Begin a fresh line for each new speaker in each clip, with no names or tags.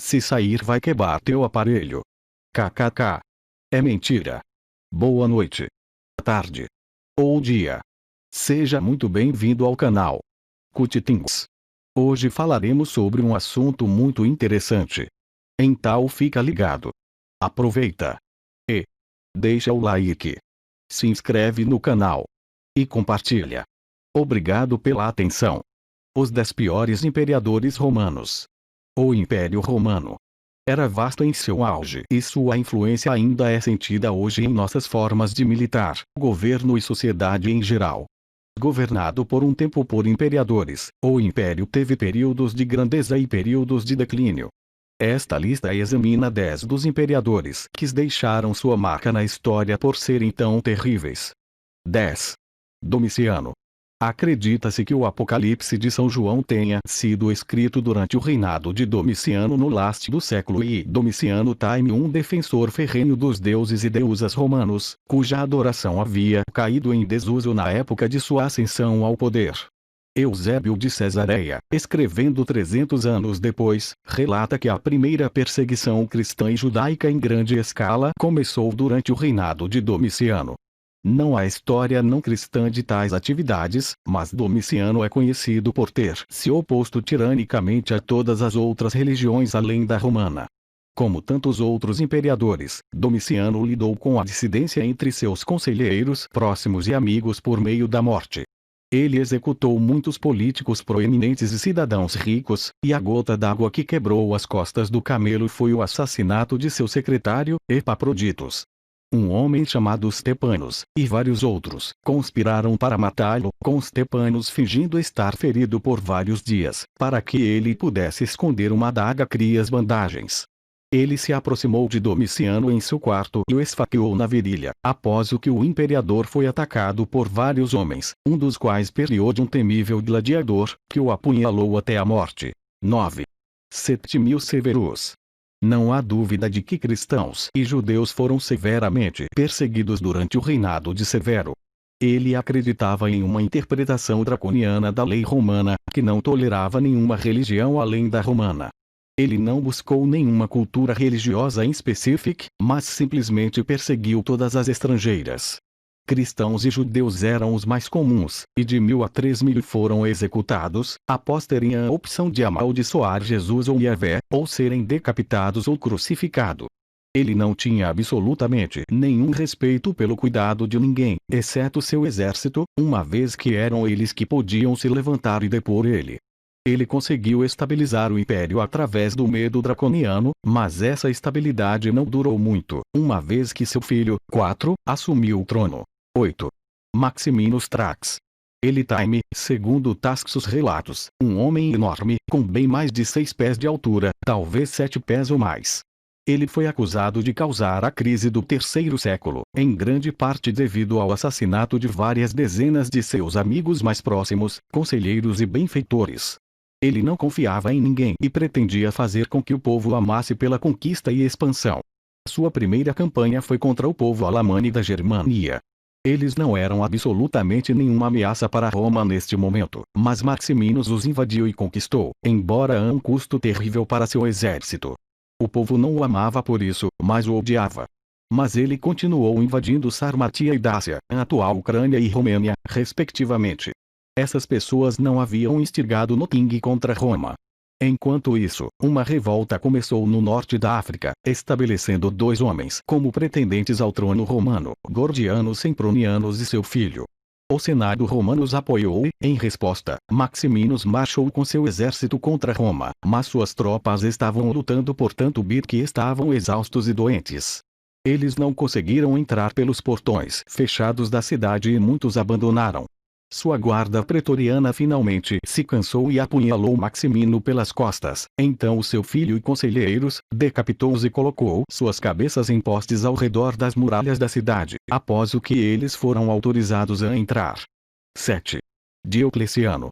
Se sair vai quebrar teu aparelho. KKK. É mentira. Boa noite. Tarde. Ou dia. Seja muito bem-vindo ao canal Cutitings. Hoje falaremos sobre um assunto muito interessante. Então fica ligado. Aproveita. E deixa o like. Se inscreve no canal. E compartilha. Obrigado pela atenção. Os 10 piores imperadores romanos. O Império Romano era vasto em seu auge e sua influência ainda é sentida hoje em nossas formas de militar, governo e sociedade em geral. Governado por um tempo por imperadores, o império teve períodos de grandeza e períodos de declínio. Esta lista examina 10 dos imperadores que deixaram sua marca na história por serem tão terríveis. 10. Domiciano. Acredita-se que o Apocalipse de São João tenha sido escrito durante o reinado de Domiciano no leste do século I. Domiciano Time, um defensor ferrenho dos deuses e deusas romanos, cuja adoração havia caído em desuso na época de sua ascensão ao poder. Eusébio de Cesareia, escrevendo 300 anos depois, relata que a primeira perseguição cristã e judaica em grande escala começou durante o reinado de Domiciano. Não há história não cristã de tais atividades, mas Domiciano é conhecido por ter se oposto tiranicamente a todas as outras religiões além da romana. Como tantos outros imperadores, Domiciano lidou com a dissidência entre seus conselheiros próximos e amigos por meio da morte. Ele executou muitos políticos proeminentes e cidadãos ricos, e a gota d'água que quebrou as costas do camelo foi o assassinato de seu secretário, Epafroditos. Um homem chamado Stepanos, e vários outros, conspiraram para matá-lo, com Stepanos fingindo estar ferido por vários dias, para que ele pudesse esconder uma adaga cria as bandagens. Ele se aproximou de Domiciano em seu quarto e o esfaqueou na virilha, após o que o imperador foi atacado por vários homens, um dos quais Periode, um temível gladiador, que o apunhalou até a morte. 9. Septimio Severus. Não há dúvida de que cristãos e judeus foram severamente perseguidos durante o reinado de Severo. Ele acreditava em uma interpretação draconiana da lei romana, que não tolerava nenhuma religião além da romana. Ele não buscou nenhuma cultura religiosa em específico, mas simplesmente perseguiu todas as estrangeiras. Cristãos e judeus eram os mais comuns, e de 1000 a 3000 foram executados, após terem a opção de amaldiçoar Jesus ou Yahvé, ou serem decapitados ou crucificados. Ele não tinha absolutamente nenhum respeito pelo cuidado de ninguém, exceto seu exército, uma vez que eram eles que podiam se levantar e depor ele. Ele conseguiu estabilizar o império através do medo draconiano, mas essa estabilidade não durou muito, uma vez que seu filho, 4, assumiu o trono. 8. Maximinus Thrax. Ele Time, segundo Tacitus relatos, um homem enorme, com bem mais de 6 pés de altura, talvez 7 pés ou mais. Ele foi acusado de causar a crise do terceiro século, em grande parte devido ao assassinato de várias dezenas de seus amigos mais próximos, conselheiros e benfeitores. Ele não confiava em ninguém e pretendia fazer com que o povo amasse pela conquista e expansão. Sua primeira campanha foi contra o povo alamane da Germânia. Eles não eram absolutamente nenhuma ameaça para Roma neste momento, mas Maximinus os invadiu e conquistou, embora a um custo terrível para seu exército. O povo não o amava por isso, mas o odiava. Mas ele continuou invadindo Sarmatia e Dácia, a atual Ucrânia e Romênia, respectivamente. Essas pessoas não haviam instigado no Ting contra Roma. Enquanto isso, uma revolta começou no norte da África, estabelecendo 2 homens como pretendentes ao trono romano, Gordiano Sempronianos e seu filho. O Senado romano os apoiou e, em resposta, Maximinus marchou com seu exército contra Roma, mas suas tropas estavam lutando por tanto que estavam exaustos e doentes. Eles não conseguiram entrar pelos portões fechados da cidade e muitos abandonaram. Sua guarda pretoriana finalmente se cansou e apunhalou Maximino pelas costas. Então o seu filho e conselheiros decapitou-os e colocou suas cabeças em postes ao redor das muralhas da cidade, após o que eles foram autorizados a entrar. 7. Diocleciano.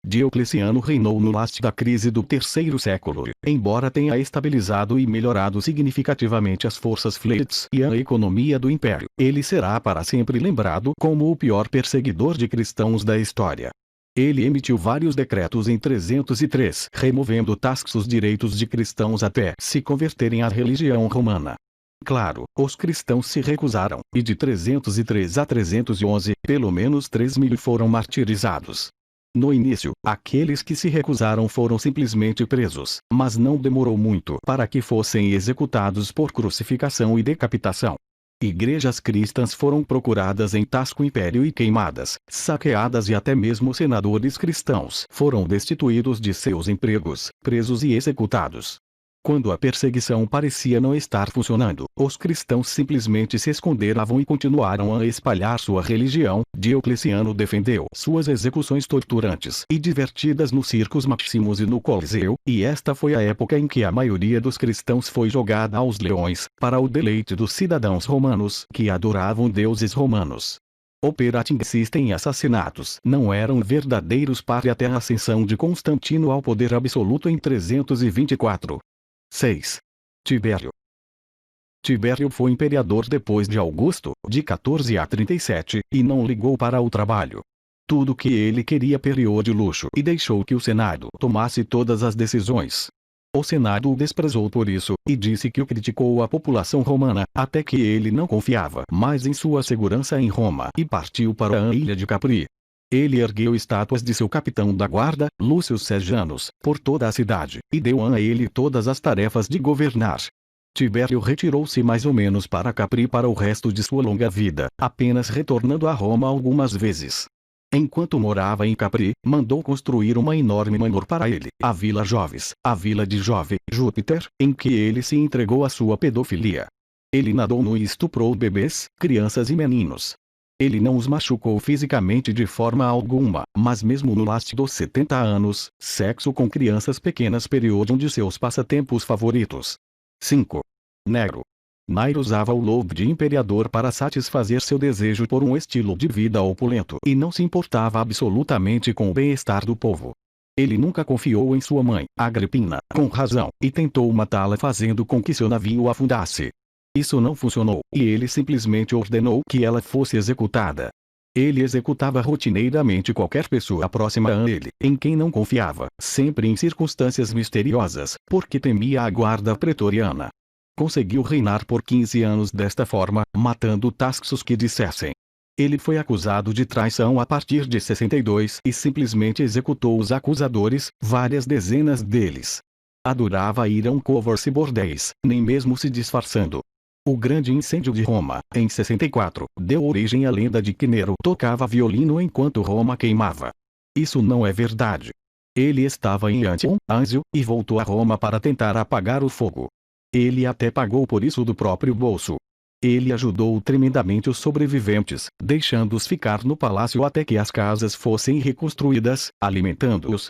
Diocleciano reinou no leste da crise do terceiro século, embora tenha estabilizado e melhorado significativamente as forças fletes e a economia do império. Ele será para sempre lembrado como o pior perseguidor de cristãos da história. Ele emitiu vários decretos em 303, removendo taxos direitos de cristãos até se converterem à religião romana. Claro, os cristãos se recusaram, e de 303 a 311, pelo menos 3.000 foram martirizados. No início, aqueles que se recusaram foram simplesmente presos, mas não demorou muito para que fossem executados por crucificação e decapitação. Igrejas cristãs foram procuradas em Tasco Império e queimadas, saqueadas e até mesmo senadores cristãos foram destituídos de seus empregos, presos e executados. Quando a perseguição parecia não estar funcionando, os cristãos simplesmente se esconderam e continuaram a espalhar sua religião. Diocleciano defendeu suas execuções torturantes e divertidas nos circos Maximus e no Coliseu, e esta foi a época em que a maioria dos cristãos foi jogada aos leões, para o deleite dos cidadãos romanos que adoravam deuses romanos. Operating System e assassinatos não eram verdadeiros até a ascensão de Constantino ao poder absoluto em 324. 6. Tibério. Tibério foi imperador depois de Augusto, de 14 a 37, e não ligou para o trabalho. Tudo que ele queria periou de luxo e deixou que o Senado tomasse todas as decisões. O Senado o desprezou por isso, e disse que o criticou a população romana, até que ele não confiava mais em sua segurança em Roma e partiu para a ilha de Capri. Ele ergueu estátuas de seu capitão da guarda, Lúcio Sejanus, por toda a cidade, e deu a ele todas as tarefas de governar. Tibério retirou-se mais ou menos para Capri para o resto de sua longa vida, apenas retornando a Roma algumas vezes. Enquanto morava em Capri, mandou construir uma enorme manor para ele, a Vila Jovis, a vila de Jove, Júpiter, em que ele se entregou à sua pedofilia. Ele nadou nu e estuprou bebês, crianças e meninos. Ele não os machucou fisicamente de forma alguma, mas mesmo no last dos 70 anos, sexo com crianças pequenas período um de seus passatempos favoritos. 5. Nero. Nero usava o lobo de imperador para satisfazer seu desejo por um estilo de vida opulento e não se importava absolutamente com o bem-estar do povo. Ele nunca confiou em sua mãe, Agripina, com razão, e tentou matá-la fazendo com que seu navio afundasse. Isso não funcionou, e ele simplesmente ordenou que ela fosse executada. Ele executava rotineiramente qualquer pessoa próxima a ele, em quem não confiava, sempre em circunstâncias misteriosas, porque temia a guarda pretoriana. Conseguiu reinar por 15 anos desta forma, matando taxos que dissessem. Ele foi acusado de traição a partir de 62 e simplesmente executou os acusadores, várias dezenas deles. Adorava ir a um covers e bordéis, nem mesmo se disfarçando. O grande incêndio de Roma, em 64, deu origem à lenda de que Nero tocava violino enquanto Roma queimava. Isso não é verdade. Ele estava em Anzio, e voltou a Roma para tentar apagar o fogo. Ele até pagou por isso do próprio bolso. Ele ajudou tremendamente os sobreviventes, deixando-os ficar no palácio até que as casas fossem reconstruídas, alimentando-os.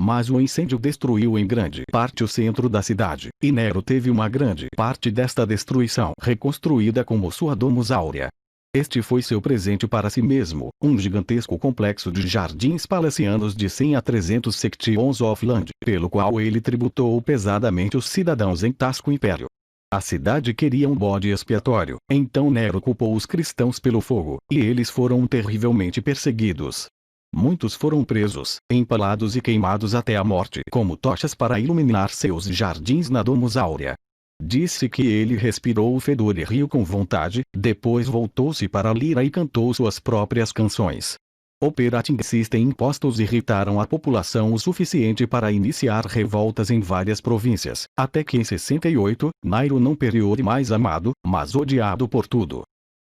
Mas o incêndio destruiu em grande parte o centro da cidade, e Nero teve uma grande parte desta destruição reconstruída como sua Domus Aurea. Este foi seu presente para si mesmo, um gigantesco complexo de jardins palacianos de 100 a 300 sections of land, pelo qual ele tributou pesadamente os cidadãos em Tasco Império. A cidade queria um bode expiatório, então Nero culpou os cristãos pelo fogo, e eles foram terrivelmente perseguidos. Muitos foram presos, empalados e queimados até a morte como tochas para iluminar seus jardins na Domus Aurea. Disse que ele respirou o fedor e riu com vontade, depois voltou-se para a lira e cantou suas próprias canções. Operating System impostos irritaram a população o suficiente para iniciar revoltas em várias províncias, até que em 68, Nero não periou de mais amado, mas odiado por tudo.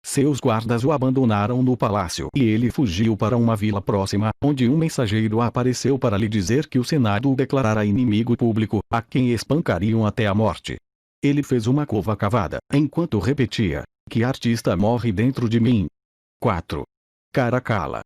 Seus guardas o abandonaram no palácio e ele fugiu para uma vila próxima, onde um mensageiro apareceu para lhe dizer que o Senado o declarara inimigo público, a quem espancariam até a morte. Ele fez uma cova cavada, enquanto repetia: "Que artista morre dentro de mim?" 4. Caracalla.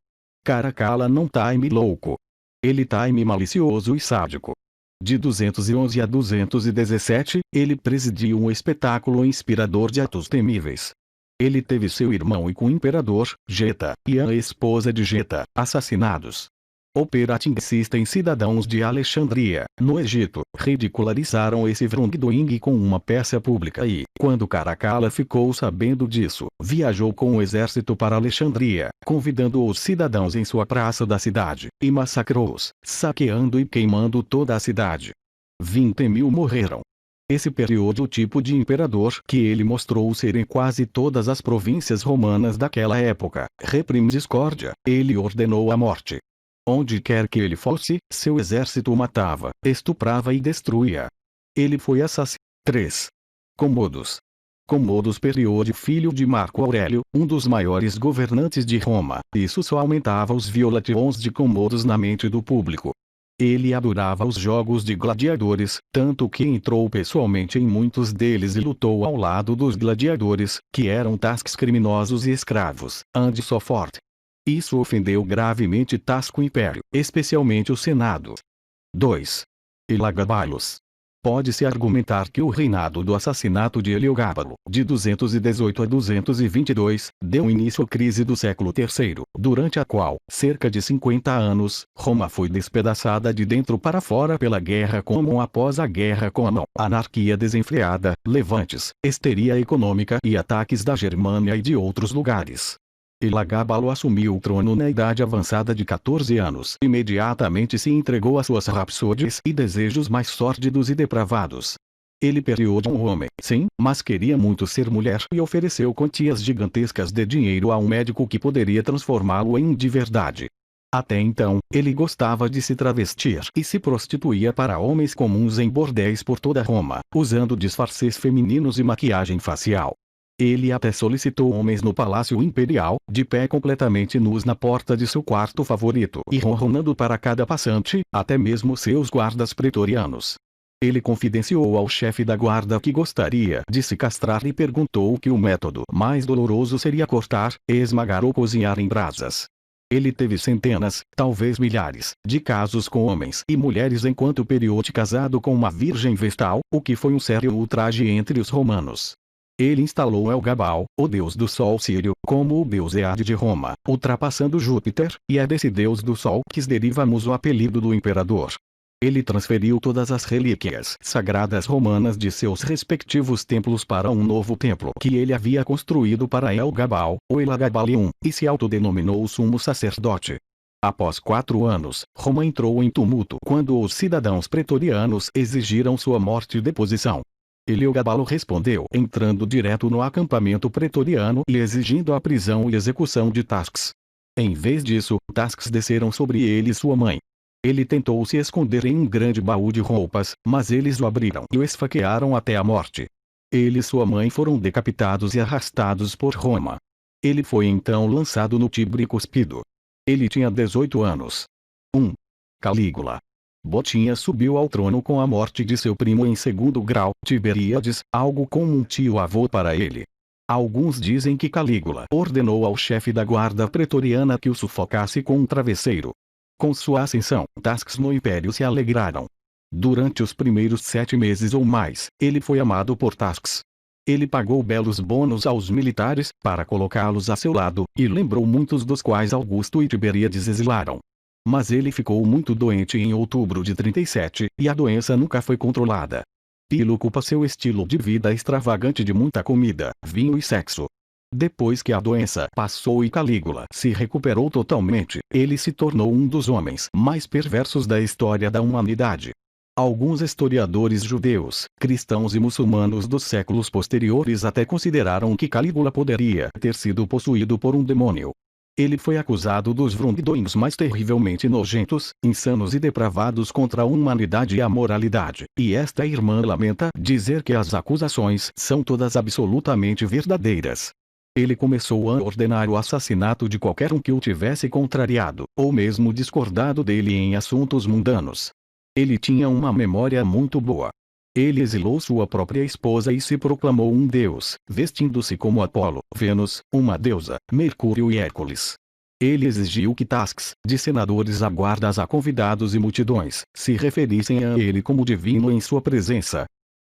Caracalla não time louco. Ele time malicioso e sádico. De 211 a 217, ele presidiu um espetáculo inspirador de atos temíveis. Ele teve seu irmão e co-imperador, Geta, e a esposa de Geta, assassinados. Operating System. Cidadãos de Alexandria, no Egito, ridicularizaram esse wrongdoing com uma peça pública e, quando Caracalla ficou sabendo disso, viajou com o exército para Alexandria, convidando os cidadãos em sua praça da cidade, e massacrou-os, saqueando e queimando toda a cidade. 20.000 morreram. Esse período, o tipo de imperador que ele mostrou ser em quase todas as províncias romanas daquela época, reprime discórdia, ele ordenou a morte. Onde quer que ele fosse, seu exército o matava, estuprava e destruía. Ele foi assassinado. 3. Comodos. Comodos Periode, filho de Marco Aurélio, um dos maiores governantes de Roma. Isso só aumentava os violations de Comodos na mente do público. Ele adorava os jogos de gladiadores, tanto que entrou pessoalmente em muitos deles e lutou ao lado dos gladiadores, que eram tasques criminosos e escravos, and so forth. Isso ofendeu gravemente Tasco Império, especialmente o Senado. 2. Elagabalus. Pode-se argumentar que o reinado do assassinato de Heliogábalo, de 218 a 222, deu início à crise do século III, durante a qual, cerca de 50 anos, Roma foi despedaçada de dentro para fora pela Guerra Comum. Após a Guerra Comum, anarquia desenfreada, levantes, histeria econômica e ataques da Germânia e de outros lugares. Elagabalo assumiu o trono na idade avançada de 14 anos. Imediatamente se entregou a suas rapsódias e desejos mais sórdidos e depravados. Ele periou um homem, sim, mas queria muito ser mulher e ofereceu quantias gigantescas de dinheiro a um médico que poderia transformá-lo em de verdade. Até então, ele gostava de se travestir e se prostituía para homens comuns em bordéis por toda Roma, usando disfarces femininos e maquiagem facial. Ele até solicitou homens no Palácio Imperial, de pé completamente nus na porta de seu quarto favorito e ronronando para cada passante, até mesmo seus guardas pretorianos. Ele confidenciou ao chefe da guarda que gostaria de se castrar e perguntou que o método mais doloroso seria cortar, esmagar ou cozinhar em brasas. Ele teve centenas, talvez milhares, de casos com homens e mulheres enquanto período casado com uma virgem vestal, o que foi um sério ultraje entre os romanos. Ele instalou Elgabal, o deus do sol sírio, como o deus Eade de Roma, ultrapassando Júpiter, e é desse deus do sol que derivamos o apelido do imperador. Ele transferiu todas as relíquias sagradas romanas de seus respectivos templos para um novo templo que ele havia construído para Elgabal, o Elagabalium, e se autodenominou o sumo sacerdote. Após 4 anos, Roma entrou em tumulto quando os cidadãos pretorianos exigiram sua morte e deposição. Heliogábalo respondeu entrando direto no acampamento pretoriano e exigindo a prisão e execução de Tasques. Em vez disso, Tasques desceram sobre ele e sua mãe. Ele tentou se esconder em um grande baú de roupas, mas eles o abriram e o esfaquearam até a morte. Ele e sua mãe foram decapitados e arrastados por Roma. Ele foi então lançado no Tibre e cuspido. Ele tinha 18 anos. 1. Calígula. Botinha subiu ao trono com a morte de seu primo em segundo grau, Tiberíades, algo como um tio-avô para ele. Alguns dizem que Calígula ordenou ao chefe da guarda pretoriana que o sufocasse com um travesseiro. Com sua ascensão, Tasques no império se alegraram. Durante os primeiros 7 meses ou mais, ele foi amado por Tasques. Ele pagou belos bônus aos militares, para colocá-los a seu lado, e lembrou muitos dos quais Augusto e Tiberíades exilaram. Mas ele ficou muito doente em outubro de 37, e a doença nunca foi controlada. Pilo culpa seu estilo de vida extravagante de muita comida, vinho e sexo. Depois que a doença passou e Calígula se recuperou totalmente, ele se tornou um dos homens mais perversos da história da humanidade. Alguns historiadores judeus, cristãos e muçulmanos dos séculos posteriores até consideraram que Calígula poderia ter sido possuído por um demônio. Ele foi acusado dos wrongdoings mais terrivelmente nojentos, insanos e depravados contra a humanidade e a moralidade, e esta irmã lamenta dizer que as acusações são todas absolutamente verdadeiras. Ele começou a ordenar o assassinato de qualquer um que o tivesse contrariado, ou mesmo discordado dele em assuntos mundanos. Ele tinha uma memória muito boa. Ele exilou sua própria esposa e se proclamou um deus, vestindo-se como Apolo, Vênus, uma deusa, Mercúrio e Hércules. Ele exigiu que Tasques, de senadores a guardas a convidados e multidões, se referissem a ele como divino em sua presença.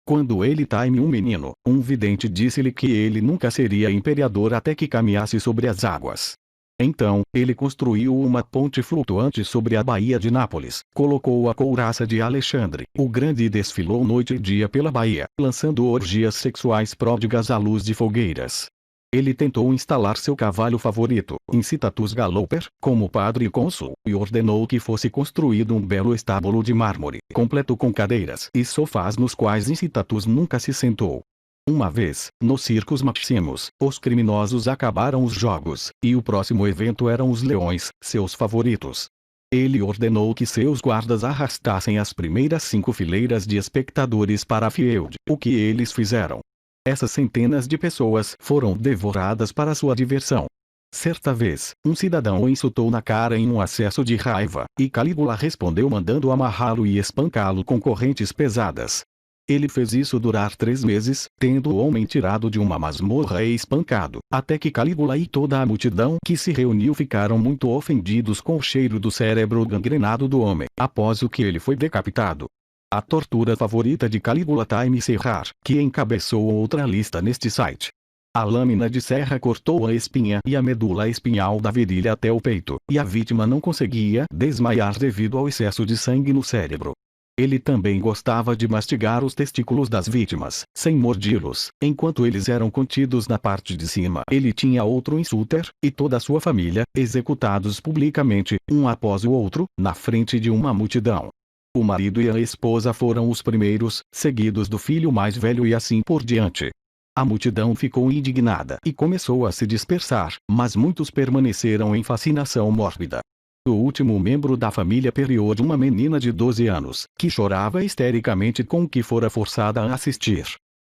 Quando ele time um menino, um vidente disse-lhe que ele nunca seria imperador até que caminhasse sobre as águas. Então, ele construiu uma ponte flutuante sobre a Baía de Nápoles, colocou a couraça de Alexandre o Grande e desfilou noite e dia pela Baía, lançando orgias sexuais pródigas à luz de fogueiras. Ele tentou instalar seu cavalo favorito, Incitatus Galloper, como padre e cônsul, e ordenou que fosse construído um belo estábulo de mármore, completo com cadeiras e sofás nos quais Incitatus nunca se sentou. Uma vez, no Circus Maximus, os criminosos acabaram os jogos, e o próximo evento eram os leões, seus favoritos. Ele ordenou que seus guardas arrastassem as primeiras 5 fileiras de espectadores para a field, o que eles fizeram. Essas centenas de pessoas foram devoradas para sua diversão. Certa vez, um cidadão o insultou na cara em um acesso de raiva, e Calígula respondeu mandando amarrá-lo e espancá-lo com correntes pesadas. Ele fez isso durar 3 meses, tendo o homem tirado de uma masmorra e espancado, até que Calígula e toda a multidão que se reuniu ficaram muito ofendidos com o cheiro do cérebro gangrenado do homem, após o que ele foi decapitado. A tortura favorita de Calígula Time Serrar, que encabeçou outra lista neste site. A lâmina de serra cortou a espinha e a medula espinhal da virilha até o peito, e a vítima não conseguia desmaiar devido ao excesso de sangue no cérebro. Ele também gostava de mastigar os testículos das vítimas, sem mordi-los, enquanto eles eram contidos na parte de cima. Ele tinha outro insulter, e toda a sua família, executados publicamente, um após o outro, na frente de uma multidão. O marido e a esposa foram os primeiros, seguidos do filho mais velho e assim por diante. A multidão ficou indignada e começou a se dispersar, mas muitos permaneceram em fascinação mórbida. O último membro da família periou de uma menina de 12 anos, que chorava histericamente com o que fora forçada a assistir.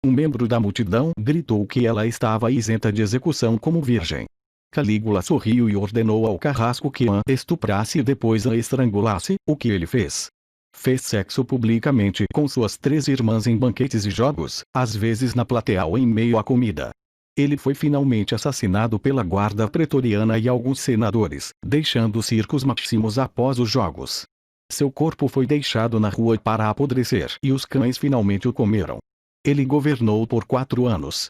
Um membro da multidão gritou que ela estava isenta de execução como virgem. Calígula sorriu e ordenou ao carrasco que a estuprasse e depois a estrangulasse, o que ele fez. Fez sexo publicamente com suas 3 irmãs em banquetes e jogos, às vezes na plateia ou em meio à comida. Ele foi finalmente assassinado pela guarda pretoriana e alguns senadores, deixando os Circus Maximus após os jogos. Seu corpo foi deixado na rua para apodrecer e os cães finalmente o comeram. Ele governou por 4 anos,